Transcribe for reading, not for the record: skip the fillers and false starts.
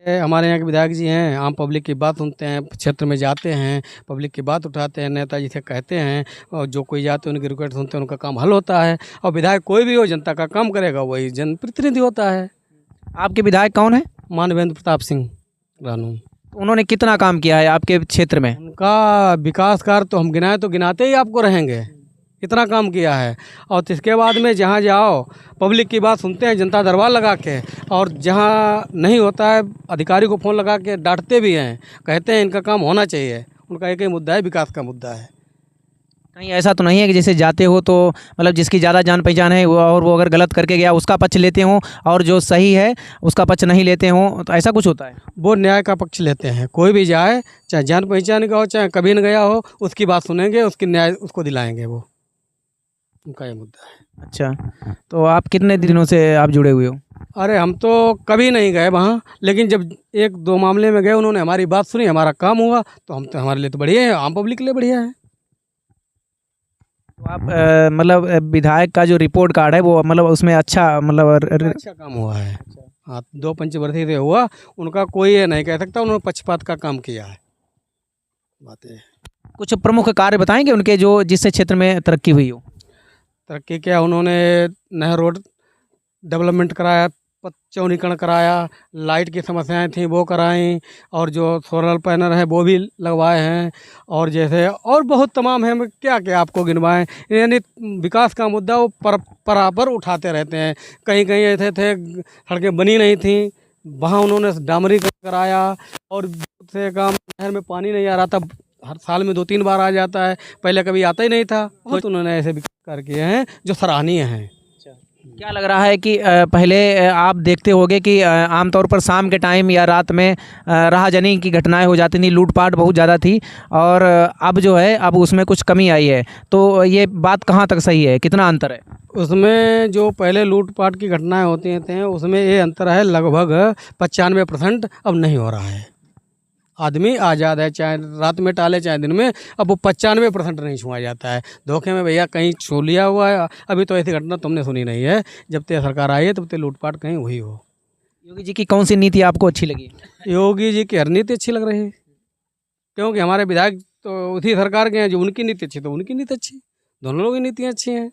हमारे यहाँ के विधायक जी हैं, आम पब्लिक की बात सुनते हैं, क्षेत्र में जाते हैं, पब्लिक की बात उठाते हैं, नेताजी से कहते हैं और जो कोई जाते हैं उनकी रिक्वेस्ट सुनते हैं, उनका काम हल होता है। और विधायक कोई भी हो, जनता का काम करेगा, वही जनप्रतिनिधि होता है। आपके विधायक कौन है? मानवेंद्र प्रताप सिंह रानू। उन्होंने कितना काम किया है आपके क्षेत्र में? उनका विकास कार्य तो हम गिनाए तो गिनाते ही आपको रहेंगे, इतना काम किया है। और इसके बाद में जहाँ जाओ पब्लिक की बात सुनते हैं, जनता दरबार लगा के, और जहाँ नहीं होता है अधिकारी को फ़ोन लगा के डांटते भी हैं, कहते हैं इनका काम होना चाहिए। उनका एक ही मुद्दा है, विकास का मुद्दा है। कहीं ऐसा तो नहीं है कि जैसे जाते हो तो मतलब जिसकी ज़्यादा जान पहचान है और वो अगर गलत करके गया उसका पक्ष लेते हो और जो सही है उसका पक्ष नहीं लेते हो, तो ऐसा कुछ होता है? वो न्याय का पक्ष लेते हैं। कोई भी जाए, चाहे जान पहचान का हो, चाहे कभी न गया हो, उसकी बात सुनेंगे, उसकी न्याय उसको दिलाएंगे। वो उनका ये मुद्दा है। अच्छा, तो आप कितने दिनों से आप जुड़े हुए हो? अरे हम तो कभी नहीं गए वहाँ, लेकिन जब एक दो मामले में गए, उन्होंने हमारी बात सुनी, हमारा काम हुआ, तो हम तो, हमारे लिए तो बढ़िया है, आम पब्लिक के लिए बढ़िया है। तो आप मतलब विधायक का जो रिपोर्ट कार्ड है वो मतलब उसमें अच्छा मतलब अच्छा काम हुआ है। हाँ, 2 पंचवर्षीय से हुआ, उनका कोई ये नहीं कह सकता उन्होंने पक्षपात का काम किया है। बातें कुछ प्रमुख कार्य बताएंगे उनके जो जिससे क्षेत्र में तरक्की हुई हो? तरक्की क्या, उन्होंने नहर रोड डेवलपमेंट कराया, चौड़ीकरण कराया, लाइट की समस्याएं थी वो कराई, और जो सोलर पैनल है वो भी लगवाए हैं। और जैसे और बहुत तमाम है, मैं क्या क्या आपको गिनवाएं। यानी विकास का मुद्दा वो बराबर उठाते रहते हैं। कहीं कहीं ऐसे थे सड़कें बनी नहीं थी, वहाँ उन्होंने डामरीकरण कराया। और से काम, नहर में पानी नहीं आ रहा था, हर साल में 2-3 बार आ जाता है, पहले कभी आता ही नहीं था। बहुत उन्होंने ऐसे विकास कार्य किए हैं जो सराहनीय हैं। क्या लग रहा है कि पहले आप देखते होंगे कि आमतौर पर शाम के टाइम या रात में राहजनी की घटनाएं हो जाती थी, लूटपाट बहुत ज़्यादा थी, और अब जो है अब उसमें कुछ कमी आई है, तो ये बात कहाँ तक सही है, कितना अंतर है? उसमें जो पहले लूटपाट की घटनाएं होती थे, उसमें ये अंतर है, लगभग 95% अब नहीं हो रहा है। आदमी आज़ाद है, चाहे रात में टाले चाहे दिन में, अब वो 95% नहीं छुआ जाता है। धोखे में भैया कहीं छू लिया हुआ है। अभी तो ऐसी घटना तुमने सुनी नहीं है, जब तक सरकार आई है तब तक लूटपाट कहीं हुई हो। योगी जी की कौन सी नीति आपको अच्छी लगी? योगी जी की हर नीति अच्छी लग रही है, क्योंकि हमारे विधायक तो उसी सरकार के हैं, जो उनकी नीति अच्छी तो उनकी नीति अच्छी, दोनों लोगों की नीतियाँ अच्छी हैं।